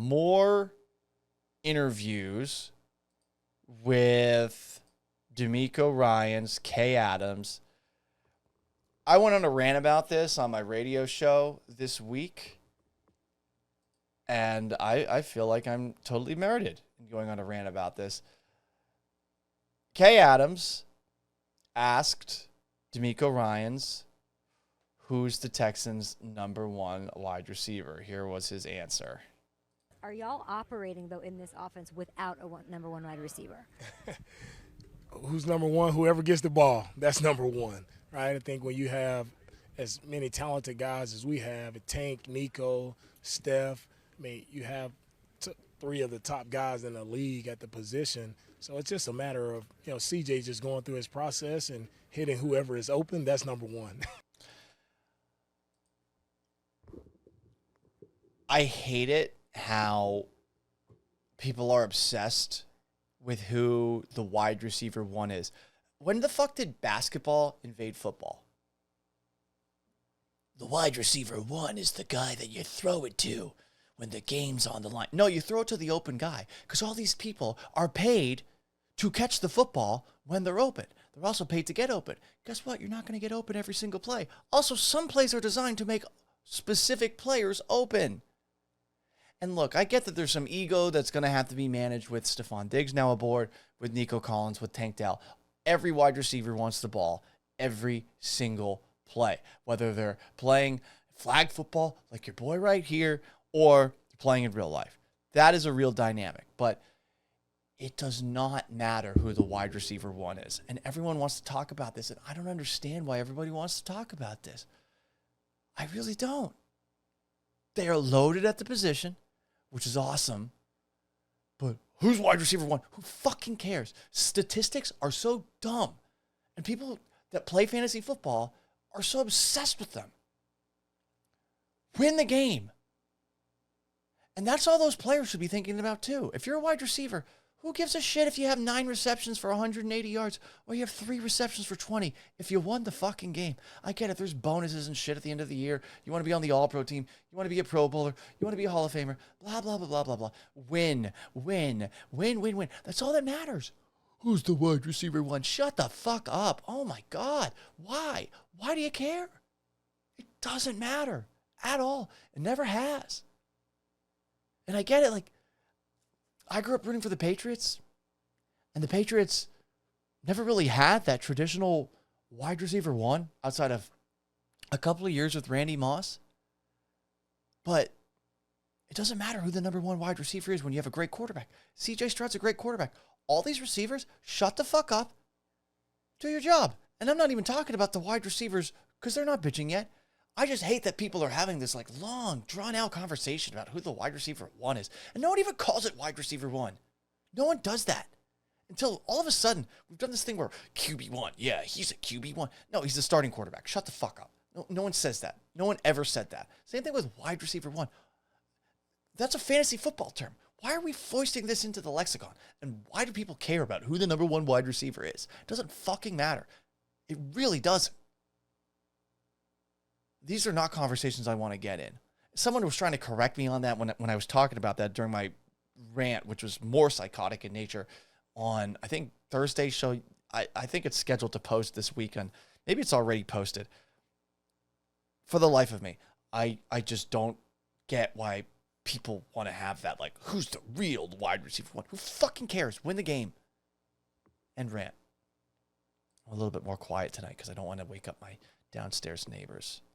more interviews with D'Amico Ryans, Kay Adams. I went on a rant about this on my radio show this week, and I feel like I'm totally merited in going on a rant about this. Kay Adams asked D'Amico Ryans, who's the Texans' number one wide receiver? Here was his answer. Are y'all operating, though, in this offense without a number one wide receiver? Who's number one? Whoever gets the ball, that's number one, right? I think when you have as many talented guys as we have, Tank, Nico, Steph, I mean, you have three of the top guys in the league at the position. So it's just a matter of, CJ just going through his process and hitting whoever is open. That's number one. I hate it how people are obsessed with who the wide receiver one is. When the fuck did basketball invade football? The wide receiver one is the guy that you throw it to when the game's on the line. No, you throw it to the open guy because all these people are paid to catch the football when they're open. They're also paid to get open. Guess what? You're not going to get open every single play. Also, some plays are designed to make specific players open. And look, I get that there's some ego that's going to have to be managed with Stephon Diggs now aboard, with Nico Collins, with Tank Dell. Every wide receiver wants the ball every single play, whether they're playing flag football like your boy right here or playing in real life. That is a real dynamic, but it does not matter who the wide receiver one is. And everyone wants to talk about this, and I don't understand why everybody wants to talk about this. I really don't. They are loaded at the position, which is awesome. But who's wide receiver one? Who fucking cares? Statistics are so dumb. And people that play fantasy football are so obsessed with them. Win the game. And that's all those players should be thinking about too. If you're a wide receiver, who gives a shit if you have 9 receptions for 180 yards or you have 3 receptions for 20 if you won the fucking game? I get it. There's bonuses and shit at the end of the year. You want to be on the All-Pro team. You want to be a Pro Bowler. You want to be a Hall of Famer. Blah, blah, blah, blah, blah, blah. Win, win, win, win, win. That's all that matters. Who's the wide receiver one? Shut the fuck up. Oh, my God. Why? Why do you care? It doesn't matter at all. It never has. And I get it. Like, I grew up rooting for the Patriots, and the Patriots never really had that traditional wide receiver one outside of a couple of years with Randy Moss. But it doesn't matter who the number one wide receiver is when you have a great quarterback. CJ Stroud's a great quarterback. All these receivers, shut the fuck up, do your job. And I'm not even talking about the wide receivers because they're not bitching yet. I just hate that people are having this like long, drawn-out conversation about who the wide receiver one is. And no one even calls it wide receiver one. No one does that. Until all of a sudden, we've done this thing where QB1, yeah, he's a QB1. No, he's the starting quarterback. Shut the fuck up. No one says that. No one ever said that. Same thing with wide receiver one. That's a fantasy football term. Why are we foisting this into the lexicon? And why do people care about who the number one wide receiver is? It doesn't fucking matter. It really doesn't. These are not conversations I want to get in. Someone was trying to correct me on that when I was talking about that during my rant, which was more psychotic in nature, on, I think, Thursday's show. I think it's scheduled to post this weekend. Maybe it's already posted. For the life of me, I just don't get why people want to have that, like, who's the real wide receiver one? Who fucking cares? Win the game. And rant. I'm a little bit more quiet tonight because I don't want to wake up my downstairs neighbors.